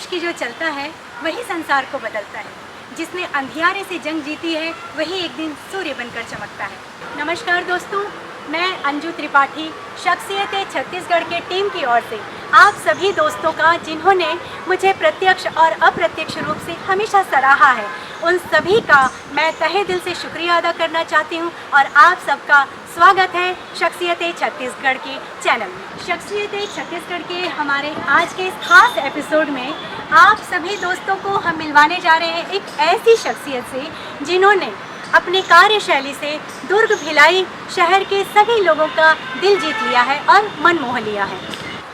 आदर्श की जो चलता है वही संसार को बदलता है। जिसने अंधियारे से जंग जीती है वही एक दिन सूर्य बनकर चमकता है। नमस्कार दोस्तों, मैं अंजू त्रिपाठी शख्सियत छत्तीसगढ़ के टीम की ओर से आप सभी दोस्तों का, जिन्होंने मुझे प्रत्यक्ष और अप्रत्यक्ष रूप से हमेशा सराहा है, उन सभी का मैं तहे दिल से शुक्रिया अदा करना चाहती हूं और आप सबका स्वागत है शख्सियत छत्तीसगढ़ के चैनल में। शख्सियत छत्तीसगढ़ के हमारे आज के इस खास एपिसोड में आप सभी दोस्तों को हम मिलवाने जा रहे हैं एक ऐसी शख्सियत से जिन्होंने अपनी कार्यशैली से दुर्ग भिलाई शहर के सभी लोगों का दिल जीत लिया है और मन मोह लिया है।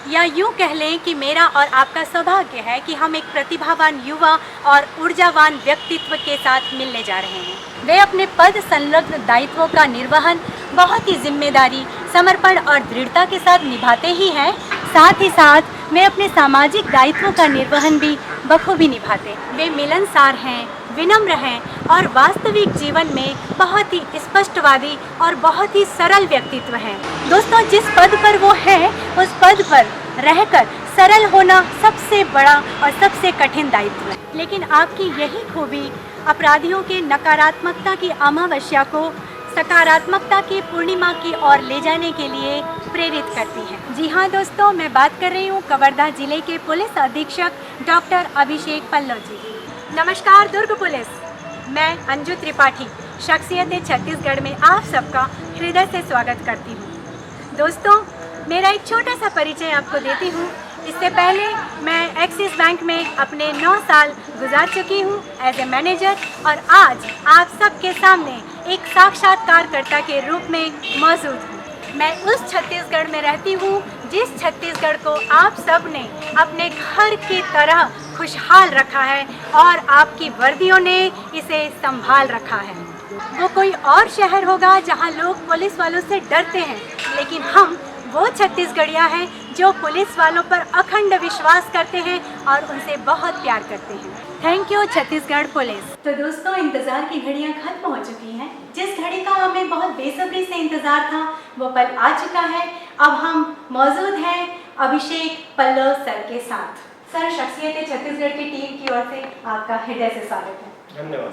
या यूँ कह लें कि मेरा और आपका सौभाग्य है कि हम एक प्रतिभावान युवा और ऊर्जावान व्यक्तित्व के साथ मिलने जा रहे हैं। वे अपने पद संलग्न दायित्वों का निर्वहन बहुत ही जिम्मेदारी, समर्पण और दृढ़ता के साथ निभाते ही हैं। साथ ही साथ वे अपने सामाजिक दायित्वों का निर्वहन भी बखूबी निभाते। वे मिलनसार हैं, विनम्र हैं और वास्तविक जीवन में बहुत ही स्पष्टवादी और बहुत ही सरल व्यक्तित्व हैं। दोस्तों, जिस पद पर वो हैं उस पद पर रहकर सरल होना सबसे बड़ा और सबसे कठिन दायित्व है। लेकिन आपकी यही खूबी अपराधियों के नकारात्मकता की अमावस्या को सकारात्मकता की पूर्णिमा की ओर ले जाने के लिए प्रेरित करती है। जी हाँ दोस्तों, मैं बात कर रही हूँ कवर्धा जिले के पुलिस अधीक्षक डॉक्टर अभिषेक पल्लव जी। नमस्कार दुर्ग पुलिस, मैं अंजू त्रिपाठी शख्सियत छत्तीसगढ़ में आप सबका हृदय से स्वागत करती हूँ। दोस्तों, मेरा एक छोटा सा परिचय आपको देती हूँ। इससे पहले मैं एक्सिस बैंक में अपने 9 साल गुजार चुकी हूँ एज ए मैनेजर और आज आप सबके सामने एक साक्षात्कारकर्ता के रूप में मौजूद हूँ। मैं उस छत्तीसगढ़ में रहती हूँ जिस छत्तीसगढ़ को आप सब ने अपने घर की तरह खुशहाल रखा है और आपकी वर्दियों ने इसे संभाल रखा है। वो कोई और शहर होगा जहाँ लोग पुलिस वालों से डरते हैं, लेकिन हम वो छत्तीसगढ़िया हैं जो पुलिस वालों पर अखंड विश्वास करते हैं और उनसे बहुत प्यार करते हैं। Thank you Chhattisgarh police. तो दोस्तों, इंतज़ार की घड़ियां खत्म हो चुकी हैं। जिस घड़ी का हमें बहुत बेसब्री से इंतज़ार था वो पल आ चुका है। अब हम मौजूद हैं अभिषेक पल्लव सर के साथ। सर, शख्सियत छत्तीसगढ़ की टीम की ओर से आपका हृदय से स्वागत है। धन्यवाद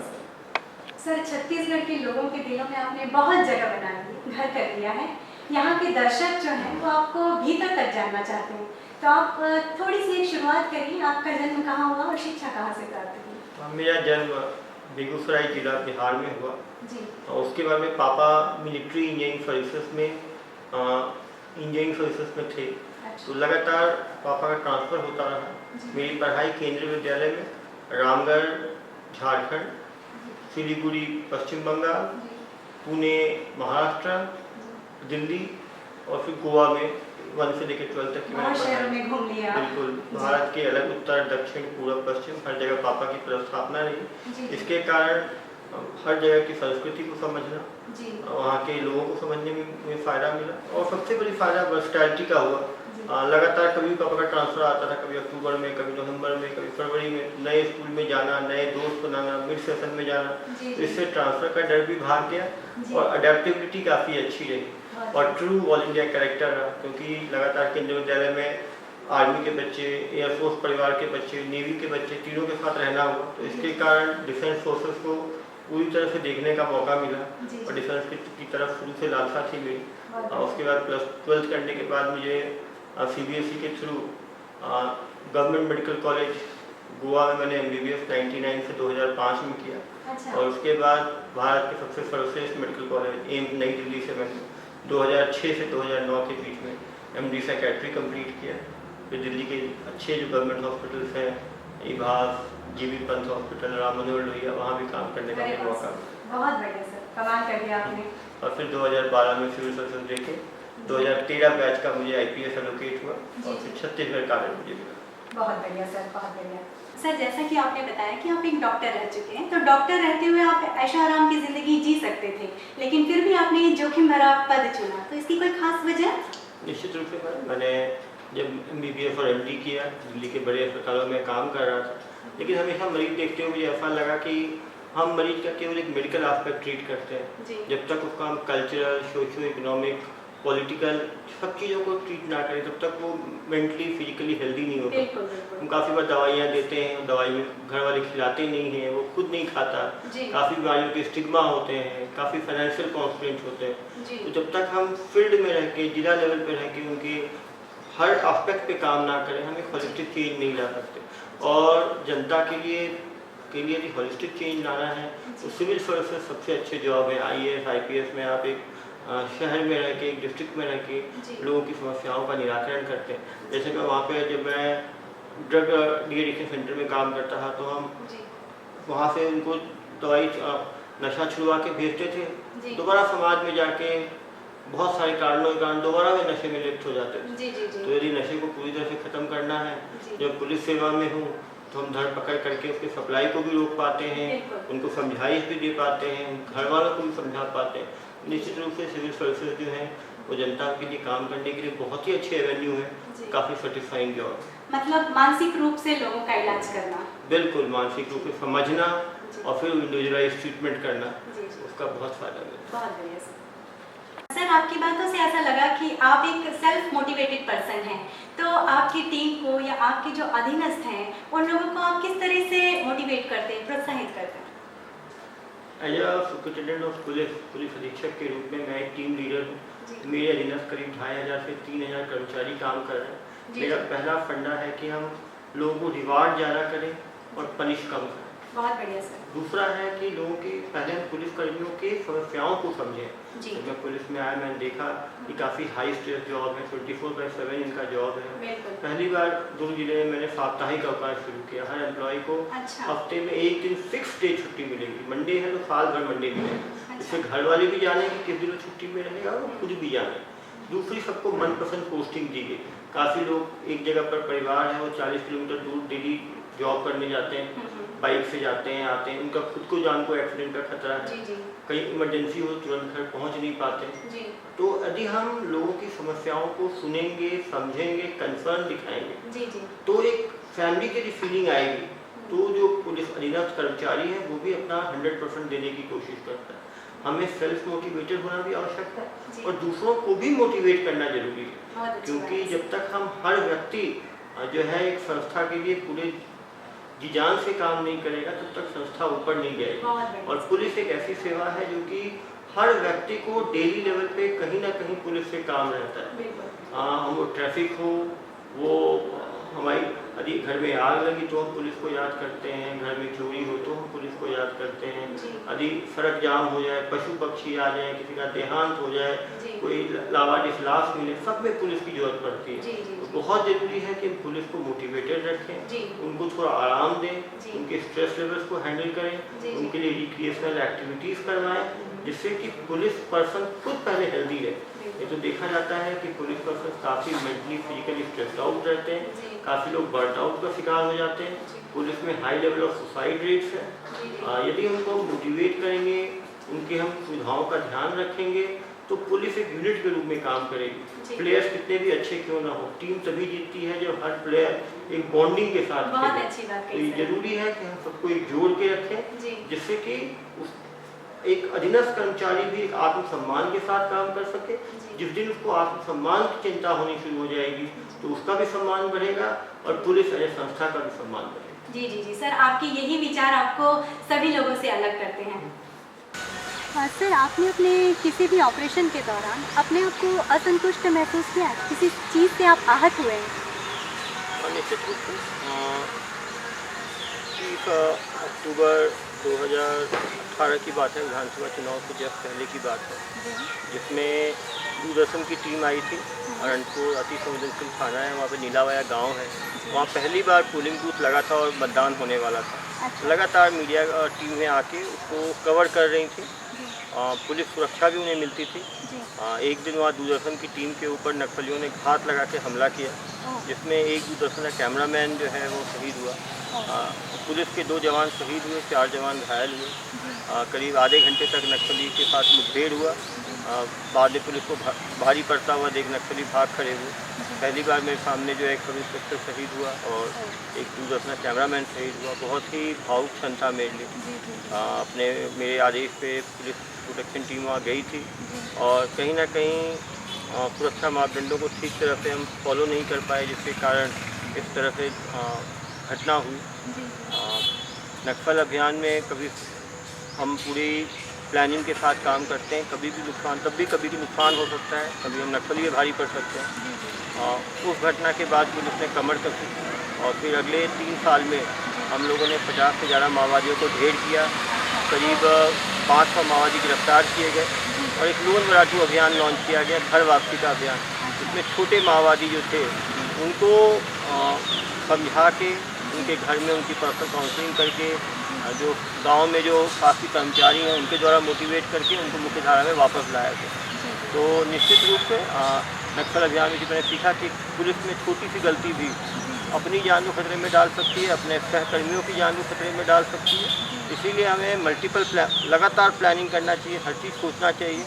सर, छत्तीसगढ़ के लोगों के दिलों में आपने बहुत जगह बना ली, घर कर लिया है। यहाँ के दर्शक जो हैं वो आपको भीतर तक जानना चाहते हैं, तो आप थोड़ी सी एक शुरुआत करिए। आपका जन्म कहाँ हुआ और शिक्षा कहाँ से प्राप्त की? मेरा जन्म बेगूसराय जिला बिहार में हुआ जी। और उसके बाद में पापा मिलिट्री इंजीनियरिंग सर्विसेज में इंजीनियरिंग सर्विसेज में थे। अच्छा। तो लगातार पापा का ट्रांसफ़र होता रहा। मेरी पढ़ाई केंद्रीय विद्यालय में रामगढ़ झारखंड, सिलीगुड़ी पश्चिम बंगाल, पुणे महाराष्ट्र, दिल्ली और फिर गोवा में 1 से लेकर 12 तक की मैंने शहरों में घूम लिया। बिल्कुल, भारत के अलग उत्तर दक्षिण पूर्व पश्चिम हर जगह पापा की प्रस्थापना रही। इसके कारण हर जगह की संस्कृति को समझना, वहाँ के लोगों को समझने में फ़ायदा मिला और सबसे बड़ी फ़ायदा वर्सटैलिटी का हुआ। लगातार कभी पापा का ट्रांसफ़र आता था, कभी अक्टूबर में, कभी नवंबर में, कभी फरवरी में। नए स्कूल में जाना, नए दोस्त बनाना, मिड सेशन में जाना, तो इससे ट्रांसफ़र का डर भी भाग गया और अडेप्टिबिलिटी काफ़ी अच्छी रही और ट्रू ऑल इंडिया कैरेक्टर रहा। क्योंकि लगातार केंद्रीय विद्यालय में आर्मी के बच्चे, एयरफोर्स परिवार के बच्चे, नेवी के बच्चे, तीनों के साथ रहना हुआ, तो इसके कारण डिफेंस फोर्सेस को पूरी तरह से देखने का मौका मिला और डिफेंस की तरफ शुरू से लालसा थी मेरी। उसके बाद +12 करने के बाद मुझे CBSE के through government medical college Goa में मैंने MBBS 99 से 2005 में किया। अच्छा। और उसके बाद भारत के सबसे सर्वश्रेष्ठ मेडिकल कॉलेज एम्स नई दिल्ली से मैंने 2006 से 2009 के बीच में MD साइकेट्री कंप्लीट किया। फिर दिल्ली के अच्छे जो गवर्नमेंट हॉस्पिटल्स हैं, इभास, GV पंत हॉस्पिटल, राम मनोहर लोहिया, वहाँ भी काम करने का मौका मिला। बहुत बढ़िया सर, कमाल कर दिया आपने। और फिर 2012 में सिविल सर्विस देके 2013 बैच का मुझे IPS एलोकेट हुआ और फिर छत्तीसगढ़ कॉलेज मुझे मिला। बहुत बढ़िया सर, बहुत बढ़िया। सर, जैसा कि आपने बताया कि आप एक डॉक्टर रह चुके हैं, तो डॉक्टर रहते हुए आप ऐशो आराम की ज़िंदगी जी सकते थे, लेकिन फिर भी आपने ये जोखिम भरा पद चुना, तो इसकी कोई खास वजह? निश्चित रूप से मैंने जब MBBS और MD किया, दिल्ली के बड़े अस्पतालों में काम कर रहा था, लेकिन हमेशा मरीज देखते हुए मुझे ऐसा लगा कि हम मरीज का केवल एक मेडिकल एस्पेक्ट ट्रीट करते हैं। जब तक उसका हम कल्चरल, सोशियो इकोनॉमिक पॉलिटिकल सब चीज़ों को ट्रीट ना करें तब तक वो मेंटली फिजिकली हेल्दी नहीं होता। बिल्कुल बिल्कुल। हम काफ़ी बार दवाइयाँ देते हैं, दवाई में घर वाले खिलाते नहीं हैं, वो खुद नहीं खाता। जी काफ़ी बीमारियों के स्टिग्मा होते हैं, काफ़ी फाइनेंशियल कॉन्स्टेंट्स होते हैं। जी तो जब तक हम फील्ड में रह के, जिला लेवल पे रह के उनके हर एस्पेक्ट पे काम ना करें, हम एक होलिस्टिक चेंज नहीं ला सकते। और जनता के लिए यदि होलिस्टिक चेंज लाना है तो सिविल सर्विसेज सबसे अच्छे जॉब है। IAS IPS में आप एक शहर में रह के, एक डिस्ट्रिक्ट में रह के जी लोगों की समस्याओं का निराकरण करते हैं। जैसे मैं वहाँ पे जब मैं ड्रग डी-एडिक्शन सेंटर में काम करता था तो हम जी वहाँ से उनको दवाई नशा छुड़वा के भेजते थे। जी दोबारा समाज में जाके बहुत सारे कारणों के कारण दोबारा वे नशे में लिप्त हो जाते थे। जी जी तो जी यदि नशे को पूरी तरह से ख़त्म करना है, जी जब पुलिस सेवा में हूँ तो हम धर पकड़ करके उसके सप्लाई को भी रोक पाते हैं, बिल्कुल उनको समझाइश भी दे पाते हैं, घर वालों को भी समझा पाते हैं। निश्चित रूप से सिविल सर्विसेज जो हैं वो जनता के लिए काम करने के लिए बहुत ही अच्छे एवेन्यू है, जी। काफ़ी सेटिस्फाइंग जॉब। मतलब मानसिक रूप से लोगों का इलाज करना। बिल्कुल, मानसिक रूप से समझना जी और फिर इंडिविजुअलाइज ट्रीटमेंट करना, जी जी उसका बहुत फ़ायदा मिलता है। बहुत बढ़िया सर। सर आपकी बातों से ऐसा लगा कि आप एक सेल्फ मोटिवेटेड पर्सन हैं, तो आपकी टीम को या आपके जो अधीनस्थ हैं उन लोगों को आप किस तरह से मोटिवेट करते हैं, प्रोत्साहित करते हैं? As a superintendent of police अधीक्षक के रूप में मैं एक टीम लीडर हूँ। जी मेरे अधीनस्थ करीब 2500 से 3000 कर्मचारी काम कर रहे हैं। जी मेरा जी। पहला फंडा है कि हम लोगों को रिवार्ड ज़्यादा करें और पनिश कम करें। बहुत बढ़िया सर। दूसरा है कि लोगों की पहले हम पुलिसकर्मियों की समस्याओं को समझें। जी जब मैं पुलिस में आया मैंने देखा कि काफ़ी हाई स्ट्रेस जॉब है, 24/7 इनका जॉब है। बिल्कुल। पहली बार दुर्ग जिले में मैंने साप्ताहिक अवकाश शुरू किया। हर एम्प्लॉय को अच्छा हफ्ते में एक दिन फिक्स डे छुट्टी मिलेगी। मंडे है तो साल भर मंडे मिलेगा। इससे अच्छा घर वाले भी जाने कि किस दिन वो छुट्टी में रहेगा और खुद भी जाने। दूसरी सबको मनपसंद पोस्टिंग दी गई। काफ़ी लोग एक जगह पर परिवार है वो 40 किलोमीटर दूर डेली जॉब करने जाते हैं, बाइक से जाते हैं आते हैं, उनका खुद को जान को एक्सीडेंट का खतरा है, जी जी कहीं इमरजेंसी हो तुरंत घर पहुंच नहीं पाते। जी तो यदि हम लोगों की समस्याओं को सुनेंगे, समझेंगे, कंसर्न दिखाएंगे जी जी तो एक फैमिली की फीलिंग आएगी। तो जो पुलिस अधीनस्थ कर्मचारी है वो भी अपना 100% देने की कोशिश करता है। हमें सेल्फ मोटिवेटेड होना भी आवश्यक है जी। और दूसरों को भी मोटिवेट करना जरूरी है, बहुत अच्छी क्योंकि बात है। जब तक हम हर व्यक्ति जो है एक संस्था के लिए पूरे जी जान से काम नहीं करेगा तब तक संस्था ऊपर नहीं जाएगी। बहुत बढ़िया। और पुलिस एक ऐसी सेवा है जो कि हर व्यक्ति को डेली लेवल पे कहीं ना कहीं पुलिस से काम रहता है। बिल्कुल हम वो ट्रैफिक हो, वो हमारी यदि घर में आग लगी तो हम पुलिस को याद करते हैं, घर में चोरी हो तो हम पुलिस को याद करते हैं, जी यदि सड़क जाम हो जाए, पशु पक्षी आ जाए, किसी का देहांत हो जाए, जी कोई लावारिस लाश मिले, सब में पुलिस की जरूरत पड़ती है। जी जी तो बहुत ज़रूरी है कि हम पुलिस को मोटिवेटेड रखें, जी उनको थोड़ा आराम दें, जी उनके स्ट्रेस लेवल्स को हैंडल करें, जी उनके लिए रिक्रिएशनल एक्टिविटीज़ करवाएं, जिससे कि पुलिस पर्सन खुद पहले हेल्दी रहे। ये तो देखा जाता है कि पुलिस पर्सन काफ़ी मेंटली फिजिकली स्ट्रेस्ड आउट रहते हैं, जी काफ़ी लोग बर्न आउट का शिकार हो जाते हैं। जी पुलिस में high level of suicide rates है। जी यदि उनको मोटिवेट करेंगे, उनकी हम सुविधाओं का ध्यान रखेंगे तो पुलिस एक यूनिट के रूप में काम करेगी। जी। प्लेयर्स कितने भी अच्छे क्यों ना हो, टीम तभी जीतती है जब हर प्लेयर एक बॉन्डिंग के साथ बहुत खेले। अच्छी बात तो कही ये सर। जरूरी है कि हम सबको एक जोड़ के रखें, जी जिससे कि एक अधीनस्थ कर्मचारी भी एक आत्मसम्मान के साथ काम कर सके। जी जिस दिन उसको आत्मसम्मान की चिंता होनी शुरू हो जाएगी तो उसका भी सम्मान बढ़ेगा और पुलिस एज संस्था का भी सम्मान बढ़ेगा। जी जी जी सर, आपके यही विचार आपको सभी लोगों से अलग करते हैं। सर आपने अपने किसी भी ऑपरेशन के दौरान अपने आप को असंतुष्ट महसूस किया है? किसी चीज़ से आप आहत हुए हैं? निश्चित रूप से 30 अक्टूबर 2018 की बात है, विधानसभा चुनाव से जस्ट पहले की बात है, जिसमें दूरदर्शन की टीम आई थी। अरनपुर अति संवेदनशील थाना है, वहाँ पे नीलावाया गांव है, वहाँ पहली बार पोलिंग बूथ लगा था और मतदान होने वाला था। अच्छा। लगातार मीडिया टीमें आके उसको कवर कर रही थी, पुलिस सुरक्षा भी उन्हें मिलती थी। जी एक दिन वहाँ दूरदर्शन की टीम के ऊपर नक्सलियों ने घात लगा के हमला किया, जिसमें एक दूरदर्शन का कैमरामैन जो है वो शहीद हुआ। पुलिस के 2 जवान शहीद हुए, 4 जवान घायल हुए। करीब आधे घंटे तक नक्सली के साथ मुठभेड़ हुआ। बाद में पुलिस को भारी पड़ता हुआ देख नक्सली भाग खड़े हुए। पहली बार मेरे सामने जो है एक सब इंस्पेक्टर शहीद हुआ और एक दूरदर्शन कैमरामैन शहीद हुआ। बहुत ही भावुक क्षण था मेरे लिए। मेरे आदेश पे पुलिस प्रोटेक्शन टीम वहाँ गई थी और कहीं ना कहीं सुरक्षा मापदंडों को ठीक तरह से हम फॉलो नहीं कर पाए, जिसके कारण इस तरह से घटना हुई। नक्सल अभियान में कभी हम पूरी प्लानिंग के साथ काम करते हैं, कभी भी नुकसान हो सकता है, कभी हम नक्सली के भारी पड़ सकते हैं। उस घटना के बाद पुलिस ने कमर कसी और फिर अगले 3 साल में हम लोगों ने 50 से ज़्यादा माओवादियों को ढेर किया, करीब 500 माओवादी गिरफ्तार किए गए और एक लोन मराठू अभियान लॉन्च किया गया, घर वापसी का अभियान। इसमें छोटे माओवादी जो थे उनको समझा के उनके घर में उनकी पर्सनल काउंसलिंग करके, जो गांव में जो काफ़ी कर्मचारी हैं उनके द्वारा मोटिवेट करके उनको मुख्य धारा में वापस लाया गया। तो निश्चित रूप से नक्सल अभियान में मैंने सीखा कि पुलिस में छोटी सी गलती भी अपनी जान को खतरे में डाल सकती है, अपने सहकर्मियों की जान को खतरे में डाल सकती है। इसीलिए हमें लगातार प्लानिंग करना चाहिए, हर चीज़ सोचना चाहिए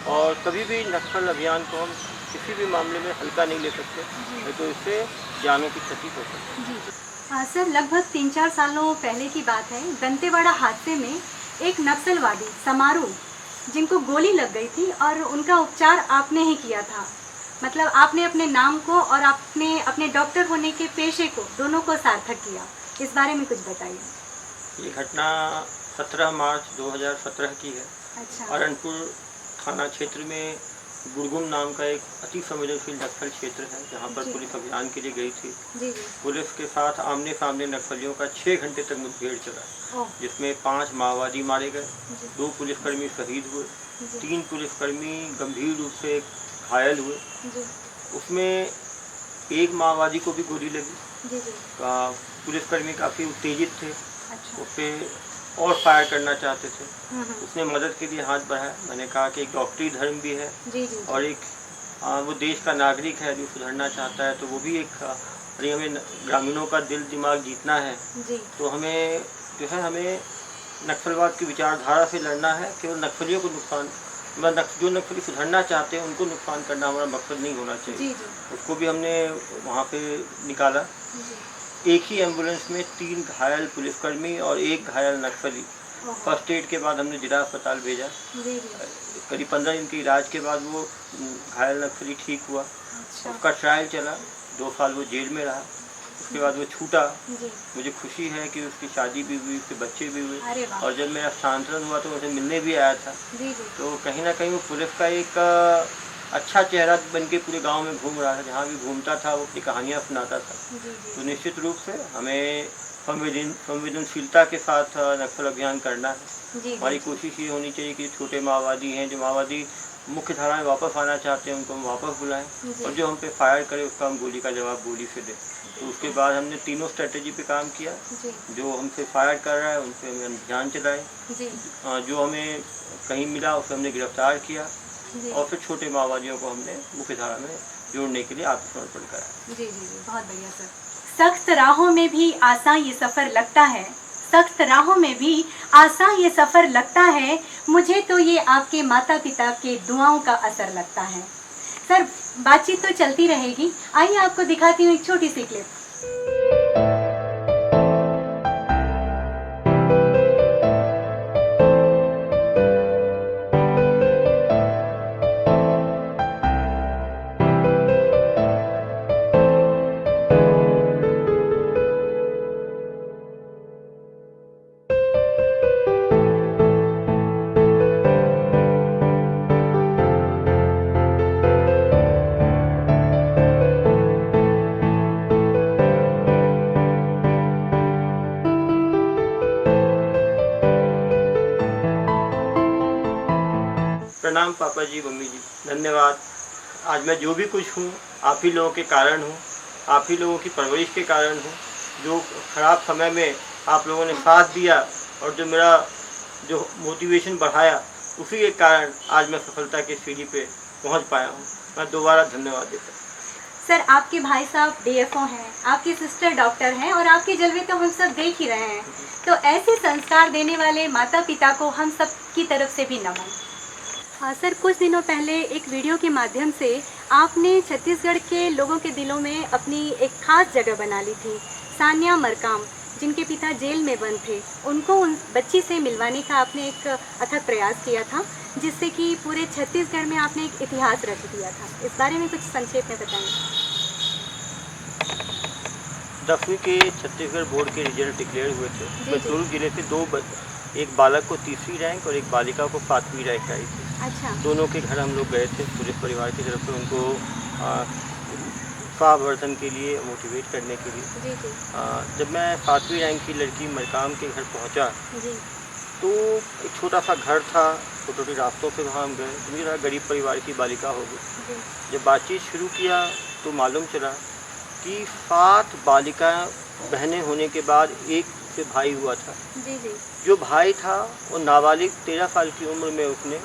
और कभी भी नक्सल अभियान को हम किसी भी मामले में हल्का नहीं ले सकते, नहीं तो इससे जानों की क्षति हो सकती है। सर, लगभग 3-4 सालों पहले की बात है, दंतेवाड़ा हादसे में एक नक्सलवादी समारू जिनको गोली लग गई थी और उनका उपचार आपने ही किया था। मतलब आपने अपने नाम को और आपने अपने डॉक्टर होने के पेशे को दोनों को सार्थक किया। इस बारे में कुछ बताइए। ये घटना 17 मार्च 2017 की है। अच्छा। अरनपुर थाना क्षेत्र में गुड़गुम नाम का एक अति संवेदनशील नक्सल क्षेत्र है, जहाँ पर पुलिस अभियान के लिए गई थी। जी। पुलिस के साथ आमने सामने नक्सलियों का 6 घंटे तक मुठभेड़ चला, जिसमें 5 माओवादी मारे गए, 2 पुलिसकर्मी शहीद हुए, 3 पुलिसकर्मी गंभीर रूप से घायल हुए। उसमें एक माओवादी को भी गोली लगी। पुलिसकर्मी काफ़ी उत्तेजित थे। अच्छा। उस पर और फायर करना चाहते थे। उसने मदद के लिए हाथ बढ़ाया। मैंने कहा कि एक डॉक्टरी धर्म भी है और एक वो देश का नागरिक है जो सुधरना चाहता है, तो वो भी एक हमें ग्रामीणों का दिल दिमाग जीतना है। तो हमें जो है हमें नक्सलवाद की विचारधारा से लड़ना है। केवल नक्सलियों को नुकसान, जो नक्सली सुधरना चाहते हैं उनको नुकसान करना हमारा मकसद नहीं होना चाहिए। उसको भी हमने वहाँ पे निकाला। एक ही एम्बुलेंस में 3 घायल पुलिसकर्मी और 1 घायल नक्सली, फर्स्ट एड के बाद हमने जिला अस्पताल भेजा। करीब 15 दिन के इलाज के बाद वो घायल नक्सली ठीक हुआ। उसका ट्रायल चला, 2 साल वो जेल में रहा। उसके बाद वो छूटा। मुझे खुशी है कि उसकी शादी भी हुई, उसके बच्चे भी हुए और जब मेरा स्थानांतरण हुआ तो मुझे मिलने भी आया था। तो कहीं ना कहीं वो पुलिस का एक अच्छा चेहरा बन के पूरे गांव में घूम रहा था। जहाँ भी घूमता था वो अपनी कहानियाँ सुनाता था। तो निश्चित रूप से हमें संवेदनशीलता के साथ नक्सल अभियान करना है। हमारी कोशिश ये होनी चाहिए कि छोटे माओवादी हैं, जो माओवादी मुख्य धारा में वापस आना चाहते हैं, उनको हम वापस बुलाएं और जो हम पे फायर करे उसका हम गोली का जवाब गोली से दें। तो उसके बाद हमने तीनों स्ट्रेटेजी पे काम किया। जो हमसे फायर कर रहा है उन पर हमने अभियान चलाए, जो हमें कहीं मिला उसे हमने गिरफ्तार किया और फिर छोटे माओवादियों को हमने मुख्य धारा में जोड़ने के लिए आत्मसमर्पण कराया। जी, बहुत बढ़िया सर। सख्त राहों में भी आसान ये सफ़र लगता है, सख्त राहों में भी आसान ये सफ़र लगता है, मुझे तो ये आपके माता पिता के दुआओं का असर लगता है। सर, बातचीत तो चलती रहेगी, आइए आपको दिखाती हूँ एक छोटी सी क्लिप। प्रणाम पापा जी, मम्मी जी, धन्यवाद। आज मैं जो भी कुछ हूँ आप ही लोगों के कारण हूँ, आप ही लोगों की परवरिश के कारण हूँ। जो ख़राब समय में आप लोगों ने साथ दिया और जो मेरा जो मोटिवेशन बढ़ाया, उसी के कारण आज मैं सफलता की सीढ़ी पे पहुँच पाया हूँ। मैं दोबारा धन्यवाद देता हूँ। सर, आपके भाई साहब DFO हैं, आपकी सिस्टर डॉक्टर हैं और आपके जलवे तो हम सब देख ही रहे हैं। तो ऐसे संस्कार देने वाले माता पिता को हम सब की तरफ से भी नमन। सर, कुछ दिनों पहले एक वीडियो के माध्यम से आपने छत्तीसगढ़ के लोगों के दिलों में अपनी एक खास जगह बना ली थी। सानिया मरकाम, जिनके पिता जेल में बंद थे, उनको उन बच्ची से मिलवाने का आपने एक अथक प्रयास किया था, जिससे कि पूरे छत्तीसगढ़ में आपने एक इतिहास रच दिया था। इस बारे में कुछ संक्षेप में बताएं। 10वीं के छत्तीसगढ़ बोर्ड के रिजल्ट डिक्लेयर हुए थे। उसमें दुर्ग जिले से एक बालक को 3वीं रैंक और एक बालिका को 5वीं रैंक आई थी। अच्छा। दोनों के घर हम लोग गए थे, पूरे परिवार की तरफ से उनको उत्साहवर्धन के लिए, मोटिवेट करने के लिए। जी जी। जब मैं 7वीं रैंक की लड़की मरकाम के घर पहुंचा, जी, तो एक छोटा सा घर था, छोटे छोटे रास्तों से वहाँ हम गए। मुझे लगा गरीब परिवार की बालिका होगी। जब बातचीत शुरू किया तो मालूम चला कि 7 बालिका बहनें होने के बाद एक से भाई हुआ था। जी जी। जो भाई था वो नाबालिग 13 साल की उम्र में उसने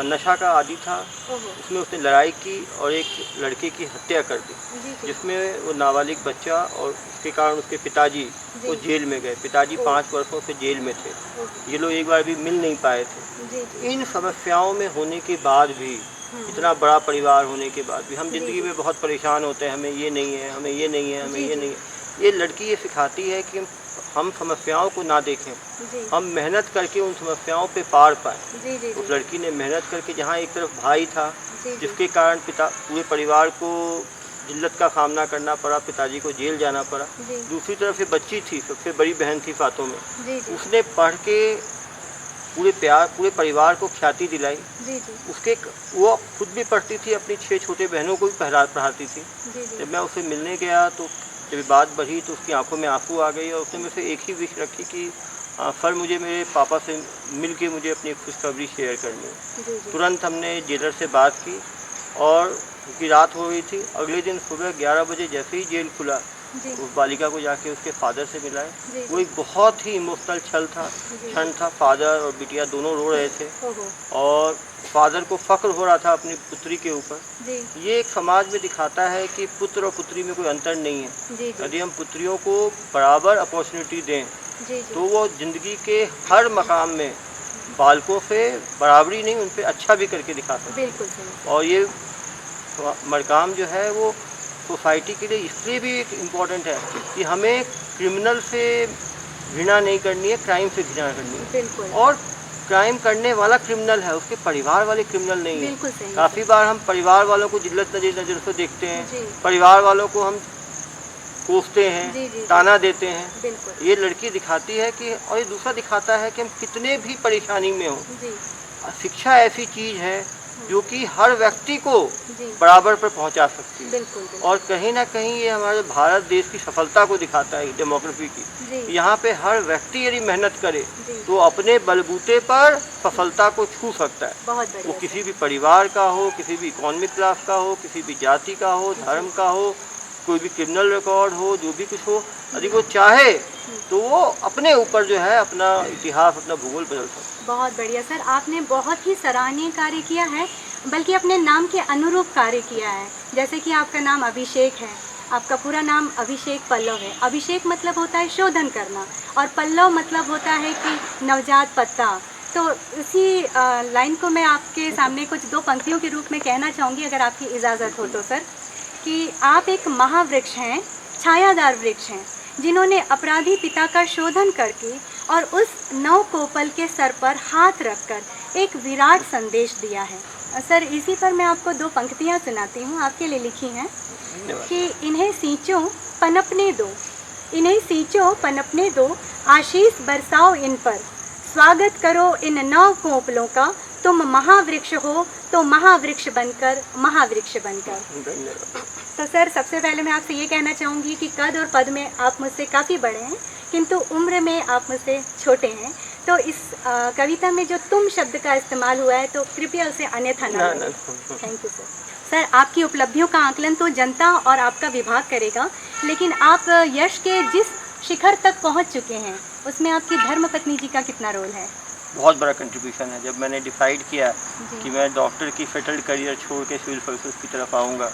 नशा का आदी था। उसमें उसने लड़ाई की और एक लड़के की हत्या कर दी, जिसमें वो नाबालिग बच्चा और उसके कारण उसके पिताजी वो जेल में गए। पिताजी 5 वर्षों से जेल में थे। ये लोग एक बार भी मिल नहीं पाए थे। इन समस्याओं में होने के बाद भी, इतना बड़ा परिवार होने के बाद भी, हम जिंदगी में बहुत परेशान होते हैं, हमें ये नहीं है, हमें ये नहीं है, हमें ये नहीं है। ये लड़की ये सिखाती है कि हम समस्याओं को ना देखें, हम मेहनत करके उन समस्याओं पे पार पाएं। उस लड़की ने मेहनत करके, जहाँ एक तरफ भाई था जिसके कारण पूरे परिवार को जिल्लत का सामना करना पड़ा, पिताजी को जेल जाना पड़ा, दूसरी तरफ ये बच्ची थी, सबसे बड़ी बहन थी फातों में, उसने पढ़ के पूरे परिवार को ख्याति दिलाई। उसके वो खुद भी पढ़ती थी, अपनी 6 छोटे बहनों को भी पढ़ाती थी। जब मैं उससे मिलने गया तो जब बात बढ़ी तो उसकी आंखों में आंसू आ गई और उसने मुझसे एक ही विश रखी कि सर, मुझे मेरे पापा से मिल के मुझे अपनी खुशखबरी शेयर करनी है। तुरंत हमने जेलर से बात की और क्योंकि रात हो गई थी, अगले दिन सुबह 11 बजे जैसे ही जेल खुला, उस बालिका को जाके उसके फादर से मिलाए। वो एक बहुत ही इमोशनल क्षण था। फादर और बिटिया दोनों रो रहे थे और फादर को फ़ख्र हो रहा था अपनी पुत्री के ऊपर। ये एक समाज में दिखाता है कि पुत्र और पुत्री में कोई अंतर नहीं है। यदि हम पुत्रियों को बराबर अपॉर्चुनिटी दें तो वो ज़िंदगी के हर मकाम में बालकों से बराबरी नहीं, उन पर अच्छा भी करके दिखा सकते हैं। और ये मरकाम जो है वो सोसाइटी के लिए इसलिए भी एक इम्पॉर्टेंट है कि हमें क्रिमिनल से घृणा नहीं करनी है, क्राइम से घृणा करनी है। और क्राइम करने वाला क्रिमिनल है, उसके परिवार वाले क्रिमिनल नहीं है। काफ़ी बार हम परिवार वालों को जिल्लत नज़र से देखते हैं, परिवार वालों को हम कोसते हैं, ताना देते हैं। ये लड़की दिखाती है कि, और ये दूसरा दिखाता है कि हम कितने भी परेशानी में हों, शिक्षा ऐसी चीज़ है जो कि हर व्यक्ति को बराबर पर पहुंचा सकती है। और कहीं ना कहीं ये हमारे भारत देश की सफलता को दिखाता है, डेमोक्रेसी की। यहाँ पे हर व्यक्ति यदि मेहनत करे तो अपने बलबूते पर सफलता को छू सकता है। वो किसी भी परिवार का हो, किसी भी इकोनॉमिक क्लास का हो, किसी भी जाति का हो, धर्म का हो, कोई भी क्रिमिनल रिकॉर्ड हो, जो भी कुछ हो, यदि वो चाहे तो वो अपने ऊपर जो है अपना इतिहास, अपना भूगोल बदल सकता है। बहुत बढ़िया सर, आपने बहुत ही सराहनीय कार्य किया है, बल्कि अपने नाम के अनुरूप कार्य किया है। जैसे कि आपका नाम अभिषेक है, आपका पूरा नाम अभिषेक पल्लव है। अभिषेक मतलब होता है शोधन करना और पल्लव मतलब होता है कि नवजात पत्ता। तो इसी लाइन को मैं आपके सामने कुछ 2 पंक्तियों के रूप में कहना चाहूँगी, अगर आपकी इजाज़त हो तो सर, कि आप एक महावृक्ष हैं, छायादार वृक्ष हैं, जिन्होंने अपराधी पिता का शोधन करके और उस नव कोपल के सर पर हाथ रखकर एक विराट संदेश दिया है। सर, इसी पर मैं आपको 2 पंक्तियाँ सुनाती हूँ, आपके लिए लिखी हैं कि इन्हें सींचो पनपने दो, इन्हें सींचो पनपने दो, आशीष बरसाओ इन पर, स्वागत करो इन नव कोपलों का, तुम महावृक्ष हो तो महावृक्ष बनकर, महावृक्ष बनकर। तो सर, सबसे पहले मैं आपसे ये कहना चाहूँगी कि कद और पद में आप मुझसे काफ़ी बड़े हैं, किंतु उम्र में आप मुझसे छोटे हैं। तो इस कविता में जो तुम शब्द का इस्तेमाल हुआ है, तो कृपया उसे अन्यथा ना करें। Thank you sir. सर, आपकी उपलब्धियों का आकलन तो जनता और आपका विभाग करेगा, लेकिन आप यश के जिस शिखर तक पहुंच चुके हैं, उसमें आपकी धर्मपत्नी जी का कितना रोल है? बहुत बड़ा कंट्रीब्यूशन है। जब मैंने डिसाइड किया कि मैं डॉक्टर की सेटल्ड करियर छोड़ के सिविल सर्विसेज की तरफ आऊँगा,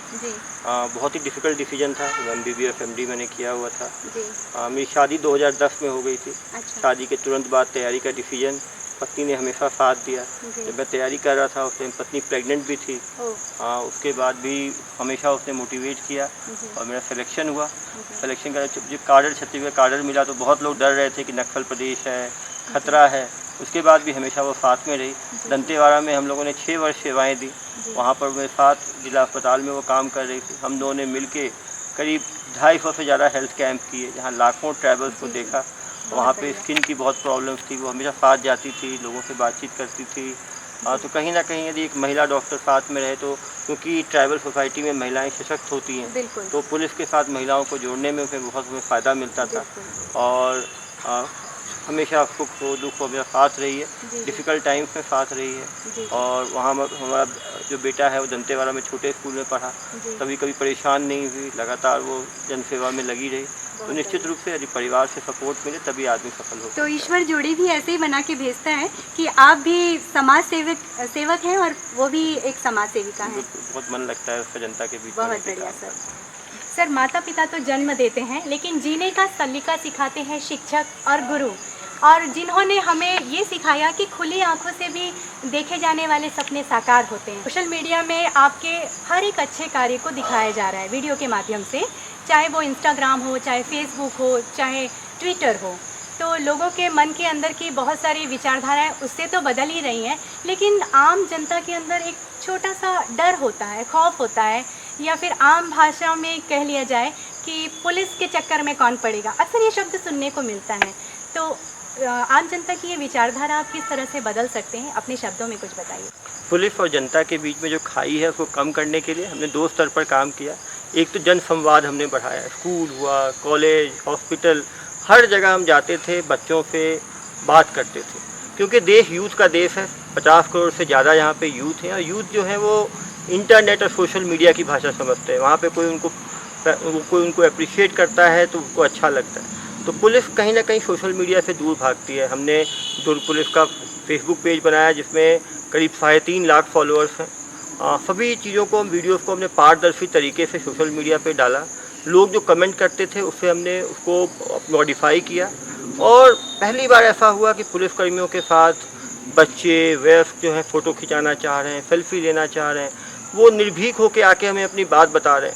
बहुत ही डिफ़िकल्ट डिसीजन था। MBBS MD मैंने किया हुआ था। मेरी शादी 2010 में हो गई थी। अच्छा। शादी के तुरंत बाद तैयारी का डिसीजन पत्नी ने हमेशा साथ दिया। जब मैं तैयारी कर रहा था उस टाइम पत्नी प्रेग्नेंट भी थी। हाँ, उसके बाद भी हमेशा उसने मोटिवेट किया और मेरा सिलेक्शन हुआ। सिलेक्शन का जब कार्डर छत्तीसगढ़ कार्डर मिला तो बहुत लोग डर रहे थे कि नक्सल प्रदेश है, खतरा है। उसके बाद भी हमेशा वो साथ में रही। दंतेवाड़ा में हम लोगों ने 6 वर्ष सेवाएँ दी। वहाँ पर मेरे साथ जिला अस्पताल में वो काम कर रही थी। हम दोनों ने मिल के करीब 250 से ज़्यादा हेल्थ कैंप किए, जहाँ लाखों ट्रैवल्स को देखा। वहाँ पे स्किन की बहुत प्रॉब्लम्स थी, वो हमेशा साथ जाती थी, लोगों से बातचीत करती थी। तो कहीं ना कहीं यदि एक महिला डॉक्टर साथ में रहे तो, क्योंकि ट्राइबल सोसाइटी में महिलाएं सशक्त होती हैं, तो पुलिस के साथ महिलाओं को जोड़ने में उसे बहुत हमें फ़ायदा मिलता था। और हमेशा सुख हो दुख हो मेरा साथ रही है, डिफ़िकल्ट टाइम्स में साथ रही है। और वहाँ हमारा जो बेटा है वो दंतेवाड़ा में छोटे स्कूल में पढ़ा, कभी कभी परेशान नहीं हुई, लगातार वो जनसेवा में लगी रही। तो निश्चित रूप से यदि परिवार से सपोर्ट मिले तभी आदमी सफल हो। तो ईश्वर जोड़ी भी ऐसे ही बना के भेजता है कि आप भी समाज सेवक हैं और वो भी एक समाज सेविका हैं। बहुत मन लगता है उसका जनता के बीच। बहुत बढ़िया सर। सर, माता पिता तो जन्म देते हैं लेकिन जीने का सलीका सिखाते हैं शिक्षक और गुरु, और जिन्होंने हमें ये सिखाया कि खुली आंखों से भी देखे जाने वाले सपने साकार होते हैं। सोशल मीडिया में आपके हर एक अच्छे कार्य को दिखाया जा रहा है वीडियो के माध्यम से, चाहे वो इंस्टाग्राम हो, चाहे फेसबुक हो, चाहे ट्विटर हो। तो लोगों के मन के अंदर की बहुत सारी विचारधाराएं उससे तो बदल ही रही हैं, लेकिन आम जनता के अंदर एक छोटा सा डर होता है, खौफ होता है, या फिर आम भाषा में कह लिया जाए कि पुलिस के चक्कर में कौन पड़ेगा। अक्सर ये शब्द सुनने को मिलता है। तो आम जनता की ये विचारधारा आप किस तरह से बदल सकते हैं, अपने शब्दों में कुछ बताइए। पुलिस और जनता के बीच में जो खाई है उसको कम करने के लिए हमने 2 स्तर पर काम किया। एक तो जन संवाद हमने बढ़ाया, स्कूल हुआ, कॉलेज, हॉस्पिटल, हर जगह हम जाते थे, बच्चों से बात करते थे, क्योंकि देश यूथ का देश है। 50 करोड़ से ज़्यादा यहाँ पे यूथ हैं, और यूथ जो है वो इंटरनेट और सोशल मीडिया की भाषा समझते हैं। वहाँ पे कोई उनको अप्रिशिएट करता है तो उनको अच्छा लगता है। तो पुलिस कहीं ना कहीं सोशल मीडिया से दूर भागती है। हमने दुर्ग पुलिस का फेसबुक पेज बनाया जिसमें करीब 3.5 लाख फॉलोअर्स हैं। सभी चीज़ों को, वीडियोस को हमने पारदर्शी तरीके से सोशल मीडिया पे डाला। लोग जो कमेंट करते थे उससे हमने उसको मॉडिफाई किया, और पहली बार ऐसा हुआ कि पुलिसकर्मियों के साथ बच्चे, वयस्क जो हैं फ़ोटो खिंचाना चाह रहे हैं, सेल्फी लेना चाह रहे हैं, वो निर्भीक होकर आके हमें अपनी बात बता रहे हैं।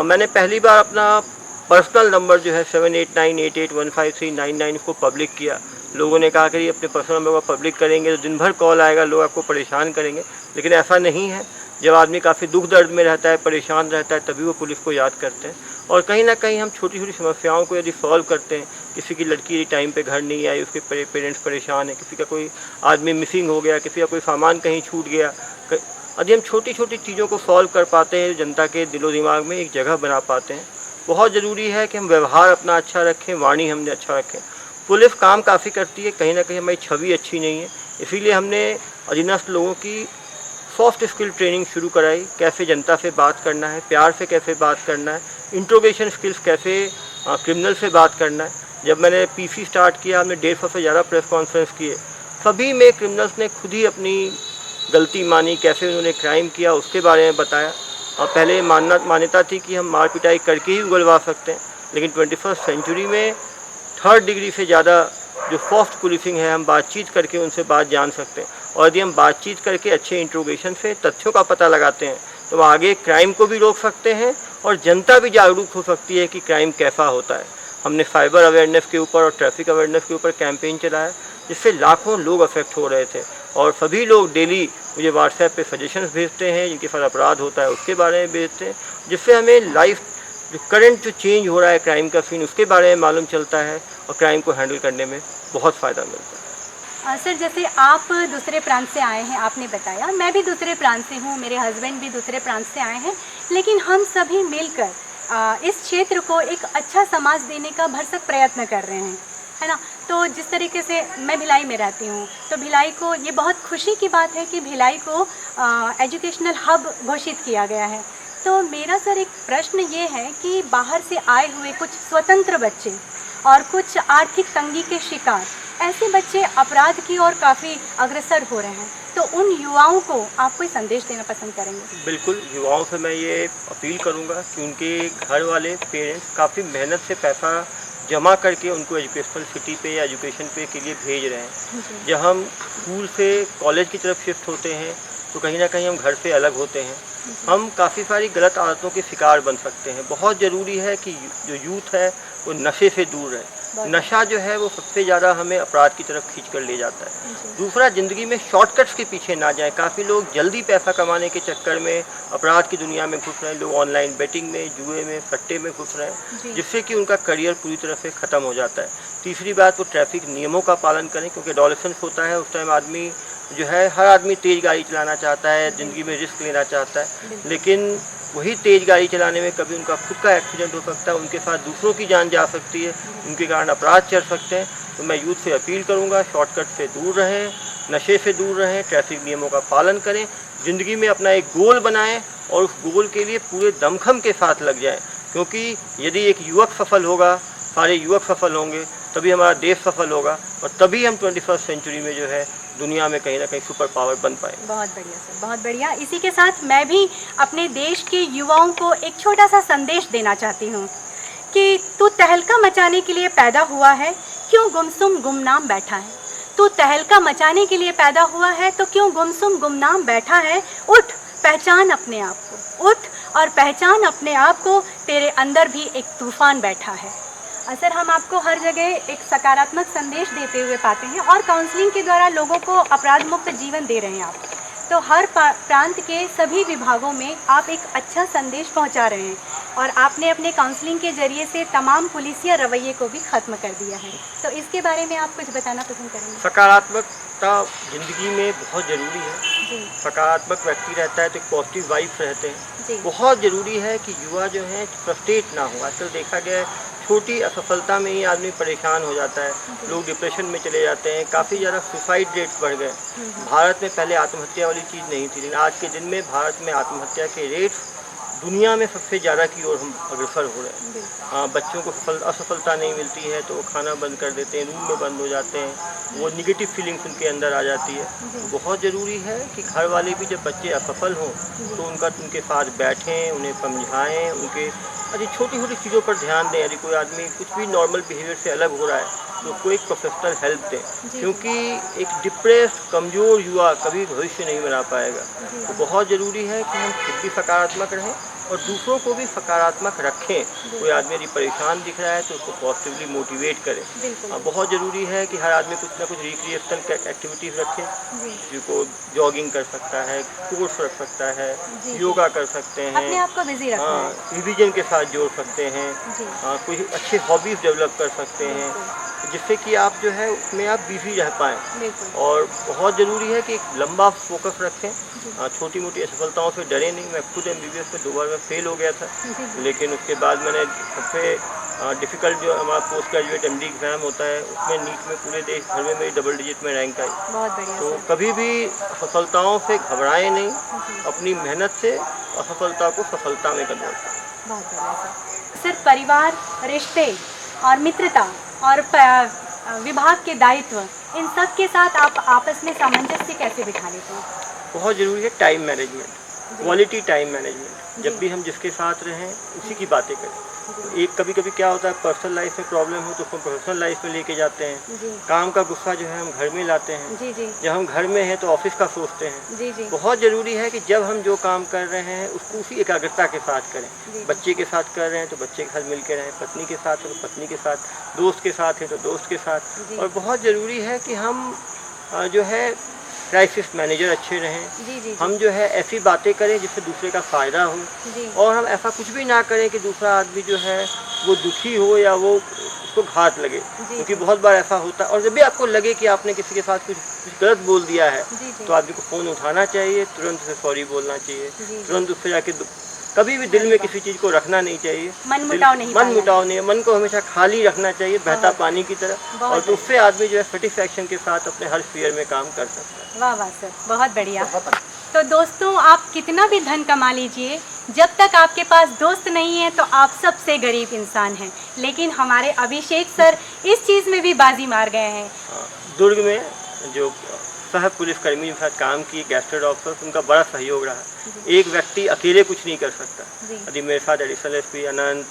मैंने पहली बार अपना पर्सनल नंबर जो है 7898815399 को पब्लिक किया। लोगों ने कहा कि अपने पर्सनल नंबर को पब्लिक करेंगे तो दिन भर कॉल आएगा, लोग आपको परेशान करेंगे, लेकिन ऐसा नहीं है। जब आदमी काफ़ी दुख दर्द में रहता है, परेशान रहता है, तभी वो पुलिस को याद करते हैं। और कहीं ना कहीं हम छोटी छोटी समस्याओं को यदि सॉल्व करते हैं, किसी की लड़की टाइम पे घर नहीं आई, उसके पेरेंट्स परेशान है, किसी का कोई आदमी मिसिंग हो गया, किसी का कोई सामान कहीं छूट गया, यदि हम छोटी छोटी चीज़ों को सॉल्व कर पाते हैं, जनता के दिलो दिमाग में एक जगह बना पाते हैं। बहुत ज़रूरी है कि हम व्यवहार अपना अच्छा रखें, वाणी हमने अच्छा रखें। पुलिस काम काफ़ी करती है, कहीं ना कहीं हमारी छवि अच्छी नहीं है, इसीलिए हमने अधीनस्थ लोगों की सॉफ्ट स्किल ट्रेनिंग शुरू कराई। कैसे जनता से बात करना है, प्यार से कैसे बात करना है, इंट्रोगेशन स्किल्स कैसे क्रिमिनल से बात करना है। जब मैंने पीसी स्टार्ट किया, हमने 150 से ज़्यादा प्रेस कॉन्फ्रेंस किए, सभी में क्रिमिनल्स ने खुद ही अपनी गलती मानी, कैसे उन्होंने क्राइम किया उसके बारे में बताया। और पहले मान्यता थी कि हम मार पिटाई करके ही उगलवा सकते हैं, लेकिन 21st सेंचुरी में 3rd डिग्री से ज़्यादा जो सॉफ्ट पुलिसिंग है, हम बातचीत करके उनसे बात जान सकते हैं। और यदि हम बातचीत करके अच्छे इंट्रोगेशन से तथ्यों का पता लगाते हैं तो आगे क्राइम को भी रोक सकते हैं, और जनता भी जागरूक हो सकती है कि क्राइम कैसा होता है। हमने साइबर अवेयरनेस के ऊपर और ट्रैफिक अवेयरनेस के ऊपर कैंपेन चलाया, जिससे लाखों लोग अफेक्ट हो रहे थे। और सभी लोग डेली मुझे व्हाट्सएप पे सजेशंस भेजते हैं, जिनके साथ अपराध होता है उसके बारे में भेजते हैं, जिससे हमें लाइफ जो करंट जो चेंज हो रहा है क्राइम का सीन, उसके बारे में मालूम चलता है, और क्राइम को हैंडल करने में बहुत फ़ायदा मिलता है। सर, जैसे आप दूसरे प्रांत से आए हैं, आपने बताया, मैं भी दूसरे प्रांत से हूँ, मेरे हस्बैंड भी दूसरे प्रांत से आए हैं, लेकिन हम सभी मिलकर इस क्षेत्र को एक अच्छा समाज देने का भरसक प्रयत्न कर रहे हैं, है ना। तो जिस तरीके से मैं भिलाई में रहती हूँ, तो भिलाई को ये बहुत खुशी की बात है कि भिलाई को एजुकेशनल हब घोषित किया गया है। तो मेरा सर एक प्रश्न ये है कि बाहर से आए हुए कुछ स्वतंत्र बच्चे और कुछ आर्थिक तंगी के शिकार ऐसे बच्चे अपराध की ओर काफ़ी अग्रसर हो रहे हैं, तो उन युवाओं को आप कोई संदेश देना पसंद करेंगे? बिल्कुल, युवाओं से मैं ये अपील करूंगा कि उनके घर वाले पेरेंट्स काफ़ी मेहनत से पैसा जमा करके उनको एजुकेशनल सिटी पे या एजुकेशन पे के लिए भेज रहे हैं। जब हम स्कूल से कॉलेज की तरफ शिफ्ट होते हैं तो कहीं ना कहीं हम घर से अलग होते हैं, हम काफ़ी सारी गलत आदतों के शिकार बन सकते हैं। बहुत ज़रूरी है कि जो यूथ है वो नशे से दूर रहे। नशा जो है वो सबसे ज़्यादा हमें अपराध की तरफ खींच कर ले जाता है। दूसरा, ज़िंदगी में शॉर्टकट्स के पीछे ना जाएं। काफ़ी लोग जल्दी पैसा कमाने के चक्कर में अपराध की दुनिया में घुस रहे हैं। लोग ऑनलाइन बेटिंग में, जुए में, सट्टे में घुस रहे हैं, जिससे कि उनका करियर पूरी तरह से ख़त्म हो जाता है। तीसरी बात, वो ट्रैफिक नियमों का पालन करें, क्योंकि एडोलेसेंस होता है उस टाइम आदमी जो है, हर आदमी तेज़ गाड़ी चलाना चाहता है, ज़िंदगी में रिस्क लेना चाहता है, लेकिन वही तेज़ गाड़ी चलाने में कभी उनका खुद का एक्सीडेंट हो सकता है, उनके साथ दूसरों की जान जा सकती है, उनके कारण अपराध चढ़ सकते हैं। तो मैं यूथ से अपील करूंगा, शॉर्टकट से दूर रहें, नशे से दूर रहें, ट्रैफिक नियमों का पालन करें, ज़िंदगी में अपना एक गोल बनाएं और उस गोल के लिए पूरे दमखम के साथ लग जाएं। क्योंकि यदि एक युवक सफल होगा, सारे युवक सफल होंगे, तभी हमारा देश सफल होगा और तभी हम 21st सेंचुरी में जो है दुनिया में कहीं ना कहीं सुपर पावर बन पाए। बहुत बढ़िया सर, बहुत बढ़िया। इसी के साथ मैं भी अपने देश के युवाओं को एक छोटा सा संदेश देना चाहती हूँ कि तू तहलका मचाने के लिए पैदा हुआ है, क्यों गुमसुम गुमनाम बैठा है। तू तहलका मचाने के लिए पैदा हुआ है तो क्यों गुमसुम गुमनाम बैठा है। उठ, पहचान अपने आप को, उठ और पहचान अपने आप को, तेरे अंदर भी एक तूफान बैठा है। सर, हम आपको हर जगह एक सकारात्मक संदेश देते हुए पाते हैं और काउंसलिंग के द्वारा लोगों को अपराध मुक्त जीवन दे रहे हैं आप। तो हर प्रांत के सभी विभागों में आप एक अच्छा संदेश पहुंचा रहे हैं और आपने अपने काउंसलिंग के जरिए से तमाम पुलिसिया रवैये को भी ख़त्म कर दिया है। तो इसके बारे में आप कुछ बताना पसंद करेंगे? सकारात्मकता ज़िंदगी में बहुत ज़रूरी है। सकारात्मक व्यक्ति रहता है तो पॉजिटिव वाइब्स रहते हैं। बहुत ज़रूरी है कि युवा जो हैं फ्रस्ट्रेट ना हो। आजकल देखा गया है छोटी असफलता में ही आदमी परेशान हो जाता है, लोग डिप्रेशन में चले जाते हैं, काफ़ी ज़्यादा सुसाइड रेट्स बढ़ गए। भारत में पहले आत्महत्या वाली चीज़ नहीं थी, लेकिन आज के दिन में भारत में आत्महत्या के रेट्स दुनिया में सबसे ज़्यादा की ओर हम अग्रसर हो रहे हैं। बच्चों को असफलता नहीं मिलती है तो वो खाना बंद कर देते हैं, रूम में बंद हो जाते हैं, वो निगेटिव फीलिंग्स उनके अंदर आ जाती है। तो बहुत ज़रूरी है कि घर वाले भी जब बच्चे असफल हों तो उनके साथ बैठें, उन्हें समझाएं, उनके छोटी छोटी चीज़ों पर ध्यान दें। यदि कोई आदमी कुछ भी नॉर्मल बिहेवियर से अलग हो रहा है तो उसको एक प्रोफेशनल हेल्प दें, क्योंकि एक डिप्रेस्ड कमज़ोर युवा कभी भविष्य नहीं बना पाएगा। तो बहुत ज़रूरी है कि हम खुद भी सकारात्मक रहें और दूसरों को भी सकारात्मक रखें। कोई आदमी यदि परेशान दिख रहा है तो उसको पॉजिटिवली मोटिवेट करें। बहुत ज़रूरी है कि हर आदमी कुछ ना कुछ रिक्रिएशनल एक्टिविटीज़ रखे, जिसको जॉगिंग कर सकता है, कोर्स रख सकता है, योगा कर सकते हैं, अपने आप को बिजी रखना है, रिवीजन के साथ जोड़ सकते हैं, कोई अच्छे हॉबीज़ डेवलप कर सकते हैं, जिससे कि आप जो है उसमें आप बिजी रह पाएँ। और बहुत ज़रूरी है कि एक लंबा फोकस रखें, छोटी मोटी असफलताओं से डरे नहीं। मैं खुद MBBS में 2 बार में फेल हो गया था, लेकिन उसके बाद मैंने सबसे डिफ़िकल्ट जो हमारा पोस्ट ग्रेजुएट MD एग्ज़ाम होता है उसमें नीट में पूरे देश भर में मेरी डबल डिजिट में रैंक आई। बहुत बढ़िया। तो कभी भी असफलताओं से घबराएं नहीं, अपनी मेहनत से असफलता को सफलता में कन्वर्ट करें। बहुत बढ़िया सर। परिवार, रिश्ते और मित्रता और विभाग के दायित्व, इन सब के साथ आप आपस में सामंजस्य कैसे बिठा लेते हैं? बहुत ज़रूरी है time management, quality time management. जब भी हम जिसके साथ रहें उसी की बातें करें। एक कभी कभी क्या होता है, पर्सनल लाइफ में प्रॉब्लम हो तो उसको प्रोफेशनल लाइफ में लेके जाते हैं। काम का गुस्सा जो है हम घर में लाते हैं। जब हम घर में हैं तो ऑफिस का सोचते हैं। बहुत ज़रूरी है कि जब हम जो काम कर रहे हैं उसको उसी एकाग्रता के साथ करें। बच्चे के साथ कर रहे हैं तो बच्चे के साथ मिल के रहें, पत्नी के साथ है तो पत्नी के साथ, दोस्त के साथ है तो दोस्त के साथ। और बहुत ज़रूरी है कि हम जो है क्राइसिस मैनेजर अच्छे रहें। हम जो है ऐसी बातें करें जिससे दूसरे का फ़ायदा हो, और हम ऐसा कुछ भी ना करें कि दूसरा आदमी जो है वो दुखी हो या वो उसको घात लगे, क्योंकि बहुत बार ऐसा होता है। और जब भी आपको लगे कि आपने किसी के साथ कुछ गलत बोल दिया है तो आदमी को फ़ोन उठाना चाहिए, तुरंत उसे सॉरी बोलना चाहिए, तुरंत उससे जाके कभी भी दिल में किसी चीज़ को रखना नहीं चाहिए। मन मुटाव नहीं, मन को हमेशा खाली रखना चाहिए, बहता पानी की तरह, और तो उससे आदमी जो है सेटिस्फैक्शन के साथ अपने हर स्फीयर में काम कर सकता है। वाह वाह सर, बहुत बढ़िया। तो दोस्तों, आप कितना भी धन कमा लीजिए, जब तक आपके पास दोस्त नहीं है तो आप सबसे गरीब इंसान हैं। लेकिन हमारे अभिषेक सर इस चीज़ में भी बाजी मार गए हैं। दुर्ग में जो सह पुलिसकर्मी के साथ काम किए गैस्टेड ऑफिसर, उनका बड़ा सहयोग रहा। एक व्यक्ति अकेले कुछ नहीं कर सकता। यदि मेरे साथ एडिशनल SP अनंत,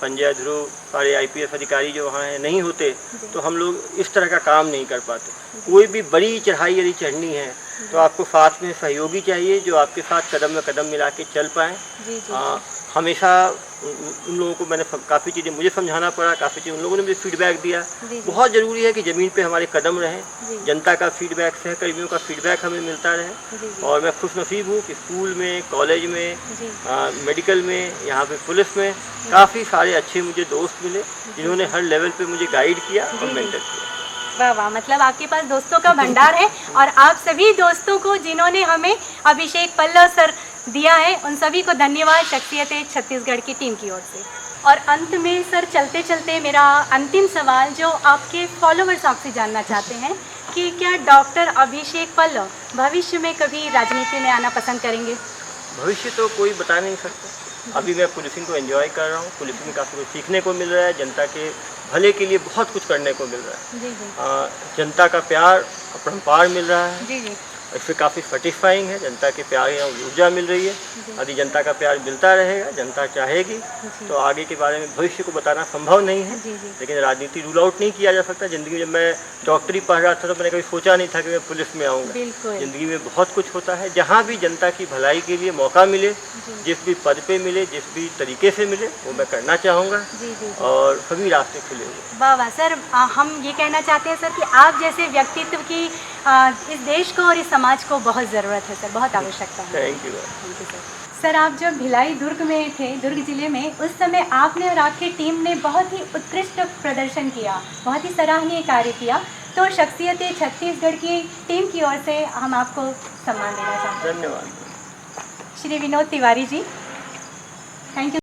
संजय, ध्रुव, सारे IPS अधिकारी जो वहाँ हैं नहीं होते तो हम लोग इस तरह का काम नहीं कर पाते। कोई भी बड़ी चढ़ाई यदि चढ़नी है तो आपको साथ में सहयोगी चाहिए जो आपके साथ कदम में कदम मिला के चल पाएँ। हमेशा उन लोगों को मैंने काफ़ी चीज़ें मुझे समझाना पड़ा, काफ़ी चीज़ें उन लोगों ने मुझे फीडबैक दिया। बहुत ज़रूरी है कि ज़मीन पे हमारे कदम रहें, जनता का फीडबैक, सहकर्मियों का फीडबैक हमें मिलता रहे। और मैं खुशनसीब हूँ कि स्कूल में, कॉलेज में, मेडिकल में, यहाँ पे पुलिस में काफ़ी सारे अच्छे मुझे दोस्त मिले जिन्होंने हर लेवल पे मुझे गाइड किया और मेंटर किया। वाह वाह, मतलब आपके पास दोस्तों का भंडार है और आप सभी दोस्तों को जिन्होंने हमें अभिषेक पल्लव सर दिया है उन सभी को धन्यवाद शख्सियत छत्तीसगढ़ की टीम की ओर से। और अंत में सर चलते चलते मेरा अंतिम सवाल जो आपके फॉलोअर्स आपसे जानना चाहते हैं कि क्या डॉक्टर अभिषेक पल्लव भविष्य में कभी राजनीति में आना पसंद करेंगे? भविष्य तो कोई बता नहीं सकता। अभी मैं पुलिसिंग को एंजॉय कर रहा हूँ, पुलिसिंग में काफ़ी कुछ सीखने को मिल रहा है, जनता के भले के लिए बहुत कुछ करने को मिल रहा है। जी। जनता का प्यार अपरंपार मिल रहा है। जी। इससे काफ़ी सेटिस्फाइंग है, जनता के प्यार या ऊर्जा मिल रही है। यदि जनता का प्यार मिलता रहेगा, जनता चाहेगी तो आगे के बारे में भविष्य को बताना संभव नहीं है। लेकिन राजनीति रूल आउट नहीं किया जा सकता। ज़िंदगी में जब मैं डॉक्टरी पढ़ रहा था तो मैंने कभी सोचा नहीं था कि मैं पुलिस में आऊँगा। ज़िंदगी में बहुत कुछ होता है, जहाँ भी जनता की भलाई के लिए मौका मिले, जिस भी पद पे मिले, जिस भी तरीके से मिले वो मैं करना चाहूँगा। और सभी रास्ते खुले हुए। वाह वाह सर, हम ये कहना चाहते हैं सर कि आप जैसे व्यक्तित्व की इस देश को और इस समाज को बहुत ज़रूरत है सर, बहुत आवश्यकता है। Thank you sir. आप जब भिलाई दुर्ग में थे, दुर्ग जिले में, उस समय आपने और आपकी टीम ने बहुत ही उत्कृष्ट प्रदर्शन किया, बहुत ही सराहनीय कार्य किया। तो शख्सियत छत्तीसगढ़ की टीम की ओर से हम आपको सम्मान देना चाहते हैं। धन्यवाद। Shri Vinod Tiwari ji, thank you.